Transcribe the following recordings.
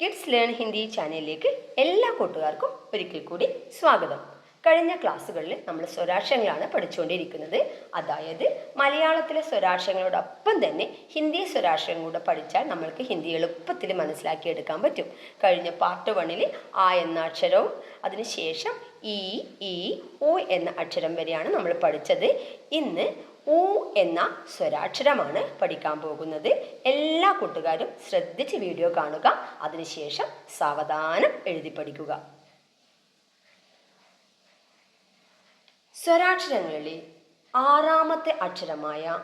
Kids learn Hindi ചാനലിലേക്ക് എല്ലാ കൂട്ടുകാർക്കും ഒരിക്കൽ കൂടി സ്വാഗതം. കഴിഞ്ഞ ക്ലാസ്സുകളിൽ നമ്മൾ സ്വരാക്ഷരങ്ങളാണ് പഠിച്ചുകൊണ്ടിരിക്കുന്നത്. അതായത് മലയാളത്തിലെ സ്വരാക്ഷരങ്ങളോടൊപ്പം തന്നെ ഹിന്ദി സ്വരാക്ഷരങ്ങൾ കൂടെ പഠിച്ചാൽ നമ്മൾക്ക് ഹിന്ദി എളുപ്പത്തിൽ മനസ്സിലാക്കിയെടുക്കാൻ പറ്റും. കഴിഞ്ഞ പാർട്ട് 1 ആ എന്ന അക്ഷരവും അതിനുശേഷം ഈ ഉ എന്ന അക്ഷരം വരെയാണ് നമ്മൾ പഠിച്ചത്. ഇന്ന് ഉ എന്ന സ്വരാക്ഷരമാണ് പഠിക്കാൻ പോകുന്നത്. എല്ലാ കൂട്ടുകാരും ശ്രദ്ധിച്ച് വീഡിയോ കാണുക, അതിനുശേഷം സാവധാനം എഴുതി പഠിക്കുക. സ്വരാക്ഷരങ്ങളിൽ ആറാമത്തെ അക്ഷരമായ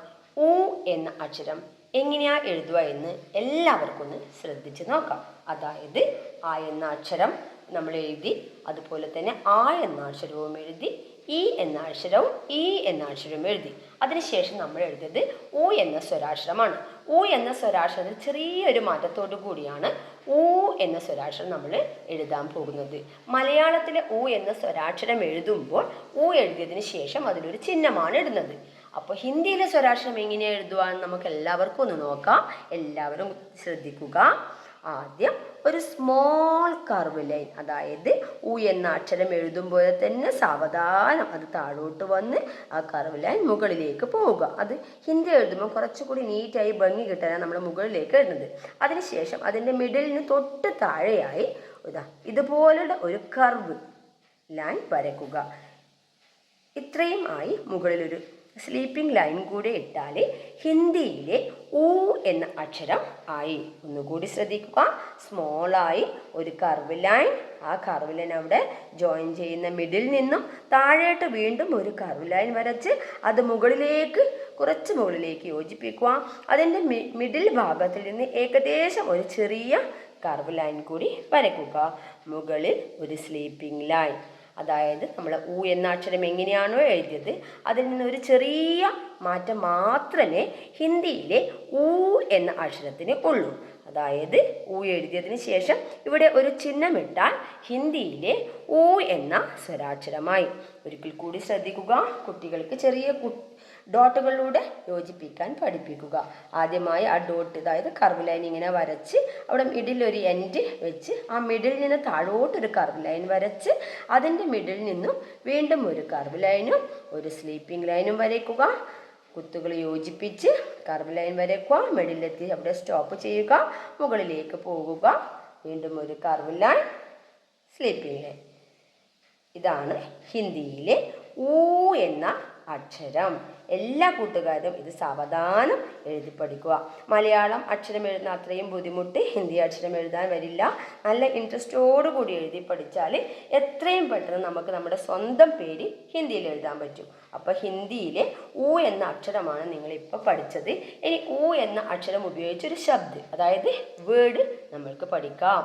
ഉ എന്ന അക്ഷരം എങ്ങനെയാ എഴുതുക എന്ന് എല്ലാവർക്കും ഒന്ന് ശ്രദ്ധിച്ച് നോക്കാം. അതായത് ആ എന്ന അക്ഷരം നമ്മൾ എഴുതി, അതുപോലെ തന്നെ ആ എന്ന അക്ഷരവും എഴുതി, ഇ എന്ന അക്ഷരവും ഈ എന്ന അക്ഷരവും എഴുതി. അതിനുശേഷം നമ്മൾ എഴുതിയത് ഉ എന്ന സ്വരാക്ഷരമാണ്. ഉ എന്ന സ്വരാക്ഷരത്തിൽ ചെറിയൊരു മാറ്റത്തോടു കൂടിയാണ് ഉ എന്ന സ്വരാക്ഷരം നമ്മൾ എഴുതാൻ പോകുന്നത്. മലയാളത്തിലെ ഉ എന്ന സ്വരാക്ഷരം എഴുതുമ്പോൾ ഉ എഴുതിയതിന് ശേഷം അതിലൊരു ചിഹ്നമാണ് ഇടുന്നത്. അപ്പോൾ ഹിന്ദിയിലെ സ്വരാക്ഷരം എങ്ങനെയാണ് എഴുതുവാന്ന് നമുക്ക് എല്ലാവർക്കും ഒന്ന് നോക്കാം. എല്ലാവരും ശ്രദ്ധിക്കുക. ആദ്യം ഒരു സ്മോൾ കർവ് ലൈൻ, അതായത് ഉ എന്ന അക്ഷരം എഴുതുമ്പോൾ തന്നെ സാവധാനം അത് താഴോട്ട് വന്ന് ആ കർവ് ലൈൻ മുകളിലേക്ക് പോവുക. അത് ഹിന്ദി എഴുതുമ്പോൾ കുറച്ചുകൂടി നീറ്റായി ഭംഗി കിട്ടാനാണ് നമ്മൾ മുകളിലേക്ക് എഴുതുന്നത്. അതിനുശേഷം അതിൻ്റെ മിഡിലിന് തൊട്ട് താഴെയായി ഇതുപോലുള്ള ഒരു കർവ് ലൈൻ വരയ്ക്കുക. ഇത്രയും ആയി മുകളിലൊരു സ്ലീപ്പിംഗ് ലൈൻ കൂടെ ഇട്ടാൽ ഹിന്ദിയിലെ ഉ എന്ന അക്ഷരം ആയി. ഒന്നുകൂടി ശ്രദ്ധിക്കുക. സ്മോളായി ഒരു കർവ് ലൈൻ, ആ കർവ് ലൈൻ അവിടെ ജോയിൻ ചെയ്യുന്ന മിഡിൽ നിന്നും താഴേട്ട് വീണ്ടും ഒരു കർവ് ലൈൻ വരച്ച് അത് കുറച്ച് മുകളിലേക്ക് യോജിപ്പിക്കുക. അതിൻ്റെ മിഡിൽ ഭാഗത്തിൽ നിന്ന് ഏകദേശം ഒരു ചെറിയ കർവ് ലൈൻ കൂടി വരയ്ക്കുക. മുകളിൽ ഒരു സ്ലീപ്പിംഗ് ലൈൻ, അതായത് നമ്മൾ ഉ എന്ന അക്ഷരം എങ്ങനെയാണോ എഴുതിയത് അതിൽ നിന്നൊരു ചെറിയ മാറ്റം മാത്രമേ ഹിന്ദിയിലെ ഉ എന്ന അക്ഷരത്തിന് ഉള്ളൂ. അതായത് ഉ എഴുതിയതിന് ശേഷം ഇവിടെ ഒരു ചിഹ്നമിട്ടാൽ ഹിന്ദിയിലെ ഉ എന്ന സ്വരാക്ഷരമായി. ഒരിക്കൽ കൂടി ശ്രദ്ധിക്കുക. കുട്ടികൾക്ക് ചെറിയ ഡോട്ടുകളിലൂടെ യോജിപ്പിക്കാൻ പഠിപ്പിക്കുക. ആദ്യമായി ആ ഡോട്ട്, അതായത് കർവ് ലൈൻ ഇങ്ങനെ വരച്ച് അവിടെ മിഡിൽ ഒരു എൻഡ് വെച്ച് ആ മിഡിൽ നിന്ന് താഴോട്ടൊരു കർവ് ലൈൻ വരച്ച് അതിൻ്റെ മിഡിൽ നിന്നും വീണ്ടും ഒരു കർവ് ലൈനും ഒരു സ്ലീപ്പിംഗ് ലൈനും വരയ്ക്കുക. കുത്തുകൾ യോജിപ്പിച്ച് കർവ് ലൈൻ വരയ്ക്കുക. മിഡിലെത്തി അവിടെ സ്റ്റോപ്പ് ചെയ്യുക. മുകളിലേക്ക് പോകുക. വീണ്ടും ഒരു കർവ് ലൈൻ, സ്ലീപ്പിംഗ് ലൈൻ. ഇതാണ് ഹിന്ദിയിലെ ഊ എന്ന അക്ഷരം. എല്ലാ കൂട്ടുകാരും ഇത് സാവധാനം എഴുതി പഠിക്കുക. മലയാളം അക്ഷരം എഴുതുന്ന അത്രയും ബുദ്ധിമുട്ട് ഹിന്ദി അക്ഷരം എഴുതാൻ വരില്ല. നല്ല ഇൻട്രസ്റ്റോടു കൂടി എഴുതി പഠിച്ചാൽ എത്രയും പെട്ടെന്ന് നമുക്ക് നമ്മുടെ സ്വന്തം പേര് ഹിന്ദിയിൽ എഴുതാൻ പറ്റും. അപ്പോൾ ഹിന്ദിയിലെ ഊ എന്ന അക്ഷരമാണ് നിങ്ങളിപ്പോൾ പഠിച്ചത്. ഇനി ഊ എന്ന അക്ഷരം ഉപയോഗിച്ചൊരു ശബ്ദം, അതായത് വേർഡ് നമ്മൾക്ക് പഠിക്കാം.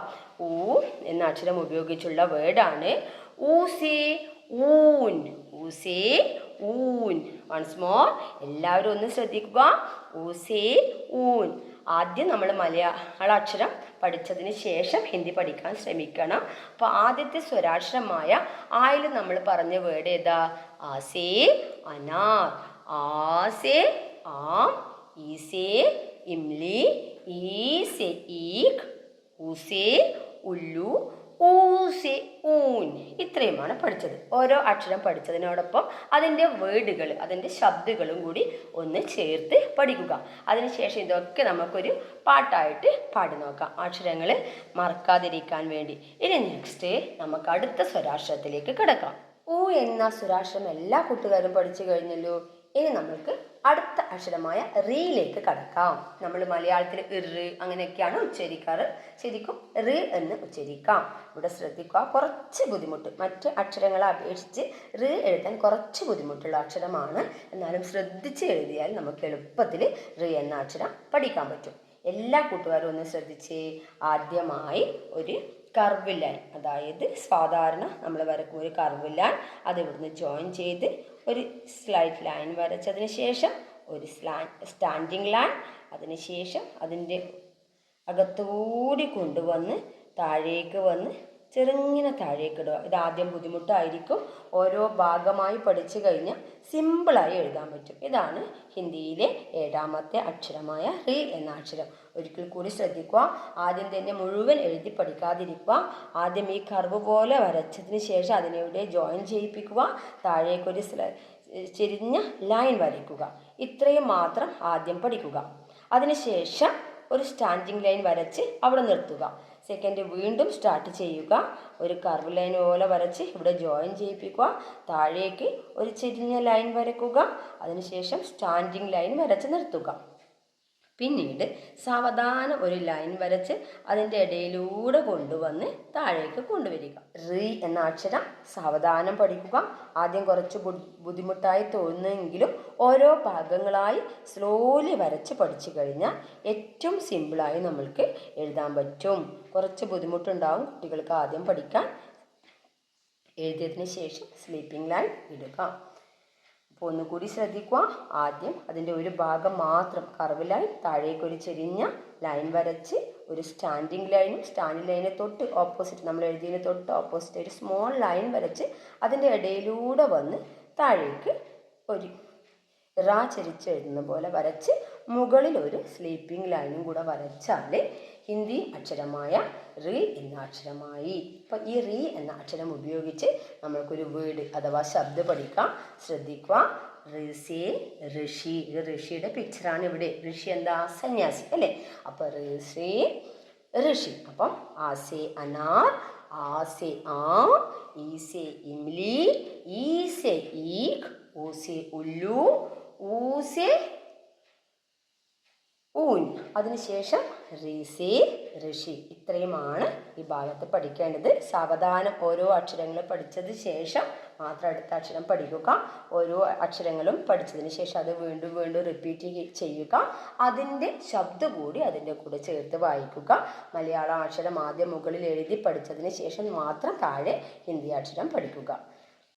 ഊ എന്ന അക്ഷരം ഉപയോഗിച്ചുള്ള വേർഡാണ് ഊസേ ഊൻ. ഊസേ ഊൻ. വൺസ് മോർ, എല്ലാവരും ഒന്ന് ശ്രദ്ധിക്കുക. ഊസേ ഊൻ. ആദ്യം നമ്മൾ മലയാള അക്ഷരം പഠിച്ചതിന് ശേഷം ഹിന്ദി പഠിക്കാൻ ശ്രമിക്കണം. അപ്പോൾ ആദ്യത്തെ സ്വരാക്ഷരമായ ആയിൽ നമ്മൾ പറഞ്ഞ വേർഡ് ഏതാ? ആസേ അനാർ, ആസേ ആം, ഈസേ ഇംലി, ഈസേ ഈഖ്, ഊസേ ഉല്ലു, ഊസേ ഊൻ. ഇത്രയുമാണ് പഠിച്ചത്. ഓരോ അക്ഷരം പഠിച്ചതിനോടൊപ്പം അതിൻ്റെ വേർഡുകൾ, അതിൻ്റെ ശബ്ദങ്ങളും കൂടി ഒന്ന് ചേർത്ത് പഠിക്കുക. അതിനുശേഷം ഇതൊക്കെ നമുക്കൊരു പാട്ടായിട്ട് പാടി നോക്കാം, അക്ഷരങ്ങൾ മറക്കാതിരിക്കാൻ വേണ്ടി. ഇനി നെക്സ്റ്റ് നമുക്ക് അടുത്ത സ്വരാക്ഷരത്തിലേക്ക് കിടക്കാം. ഊ എന്ന സ്വരാക്ഷരം എല്ലാ കൂട്ടുകാരും പഠിച്ചു കഴിഞ്ഞല്ലോ. ഇനി നമ്മൾക്ക് അടുത്ത അക്ഷരമായ റീയിലേക്ക് കടക്കാം. നമ്മൾ മലയാളത്തിൽ ഇറ് അങ്ങനെയൊക്കെയാണ് ഉച്ചരിക്കാറ്. ശരിക്കും റ് എന്ന് ഉച്ചരിക്കാം. ഇവിടെ ശ്രദ്ധിക്കുക, കുറച്ച് ബുദ്ധിമുട്ട്, മറ്റ് അക്ഷരങ്ങളെ അപേക്ഷിച്ച് റ് എഴുതാൻ കുറച്ച് ബുദ്ധിമുട്ടുള്ള അക്ഷരമാണ്. എന്നാലും ശ്രദ്ധിച്ച് എഴുതിയാൽ നമുക്ക് എളുപ്പത്തിൽ റ് എന്ന അക്ഷരം പഠിക്കാൻ പറ്റും. എല്ലാ കൂട്ടുകാരും ഒന്ന് ശ്രദ്ധിച്ച്. ആദ്യമായി ഒരു കർവ് ലൈൻ, അതായത് സാധാരണ നമ്മൾ വരക്കും ഒരു കർവ് ലൈൻ, അത് ഇവിടുന്ന് ജോയിൻ ചെയ്ത് ഒരു സ്ലൈറ്റ് ലൈൻ വരച്ചതിന് ശേഷം ഒരു സ്റ്റാൻഡിങ് ലൈൻ, അതിനുശേഷം അതിൻ്റെ അകത്തുകൂടി കൊണ്ടുവന്ന് താഴേക്ക് വന്ന് ചെറുങ്ങനെ താഴേക്ക് ഇടുക. ഇതാദ്യം ബുദ്ധിമുട്ടായിരിക്കും. ഓരോ ഭാഗമായി പഠിച്ചു കഴിഞ്ഞാൽ സിമ്പിളായി എഴുതാൻ പറ്റും. ഇതാണ് ഹിന്ദിയിലെ 7ാമത്തെ അക്ഷരമായ റി എന്ന അക്ഷരം. ഒരിക്കൽ കൂടി ശ്രദ്ധിക്കുക. ആദ്യം തന്നെ മുഴുവൻ എഴുതി പഠിക്കാതിരിക്കുക. ആദ്യം ഈ കർവ് പോലെ വരച്ചതിന് ശേഷം അതിനെവിടെ ജോയിൻ ചെയ്യിപ്പിക്കുക. താഴേക്കൊരു ചെരിഞ്ഞ ലൈൻ വരയ്ക്കുക. ഇത്രയും മാത്രം ആദ്യം പഠിക്കുക. അതിനുശേഷം ഒരു സ്റ്റാൻഡിങ് ലൈൻ വരച്ച് അവിടെ നിർത്തുക. സെക്കൻഡ് വീണ്ടും സ്റ്റാർട്ട് ചെയ്യുക. ഒരു കർവ് ലൈൻ പോലെ വരച്ച് ഇവിടെ ജോയിൻ ചെയ്യിപ്പിക്കുക. താഴേക്ക് ഒരു ചെരിഞ്ഞ ലൈൻ വരയ്ക്കുക. അതിനുശേഷം സ്റ്റാൻഡിങ് ലൈൻ വരച്ച് നിർത്തുക. പിന്നീട് സാവധാനം ഒരു ലൈൻ വരച്ച് അതിൻ്റെ ഇടയിലൂടെ കൊണ്ടുവന്ന് താഴേക്ക് കൊണ്ടുവരിക. റി എന്ന അക്ഷരം സാവധാനം പഠിക്കുക. ആദ്യം കുറച്ച് ബുദ്ധിമുട്ടായി തോന്നുമെങ്കിലും ഓരോ ഭാഗങ്ങളായി സ്ലോലി വരച്ച് പഠിച്ചു കഴിഞ്ഞാൽ ഏറ്റവും സിമ്പിളായി നമ്മൾക്ക് എഴുതാൻ പറ്റും. കുറച്ച് ബുദ്ധിമുട്ടുണ്ടാവും കുട്ടികൾക്ക് ആദ്യം പഠിക്കാൻ. എഴുതിയതിന് ശേഷം സ്ലീപ്പിംഗ് ലൈൻ ഇടുക. അപ്പോൾ ഒന്നുകൂടി ശ്രദ്ധിക്കുക. ആദ്യം അതിൻ്റെ ഒരു ഭാഗം മാത്രം കർവ് ലൈൻ, താഴേക്കൊരു ചെരിഞ്ഞ ലൈൻ വരച്ച് ഒരു സ്റ്റാൻഡിങ് ലൈനിന് തൊട്ട് ഓപ്പോസിറ്റ്, നമ്മൾ എഴുതിയതിന് തൊട്ട് ഓപ്പോസിറ്റ് ഒരു സ്മോൾ ലൈൻ വരച്ച് അതിൻ്റെ ഇടയിലൂടെ വന്ന് താഴേക്ക് ഒരു റാ ചരിച്ചെഴുതുന്ന പോലെ വരച്ച് മുകളിൽ ഒരു സ്ലീപ്പിംഗ് ലൈനും കൂടെ വരച്ചാൽ ഹിന്ദി അക്ഷരമായ റി എന്ന അക്ഷരമായി. അപ്പം ഈ റി എന്ന അക്ഷരം ഉപയോഗിച്ച് നമ്മൾക്കൊരു വേർഡ് അഥവാ ശബ്ദം പഠിക്കാം. ശ്രദ്ധിക്കുക. ഋഷി, ഋഷി, ഋഷിയുടെ പിക്ചറാണ് ഇവിടെ. ഋഷി എന്താ? സന്യാസി അല്ലേ? അപ്പം ഋഷി, ഋഷി. അപ്പം ആസെ അനാർ, ആസെ ആം, ഈസെ ഇംലി, ഈസെ ഈഖ്, ഊസെ ഉല്ലു, ഊസെ ഊൻ. അതിനുശേഷം ഋഷി, ഋഷി. ഇത്രയുമാണ് ഈ ഭാഗത്ത് പഠിക്കേണ്ടത്. സാവധാനം ഓരോ അക്ഷരങ്ങൾ പഠിച്ചതിന് ശേഷം മാത്രം അടുത്ത അക്ഷരം പഠിക്കുക. ഓരോ അക്ഷരങ്ങളും പഠിച്ചതിന് ശേഷം അത് വീണ്ടും വീണ്ടും റിപ്പീറ്റ് ചെയ്യുക. അതിൻ്റെ ശബ്ദം കൂടി അതിൻ്റെ കൂടെ ചേർത്ത് വായിക്കുക. മലയാളം അക്ഷരം ആദ്യം മുകളിൽ എഴുതി പഠിച്ചതിന് ശേഷം മാത്രം താഴെ ഹിന്ദി അക്ഷരം പഠിക്കുക.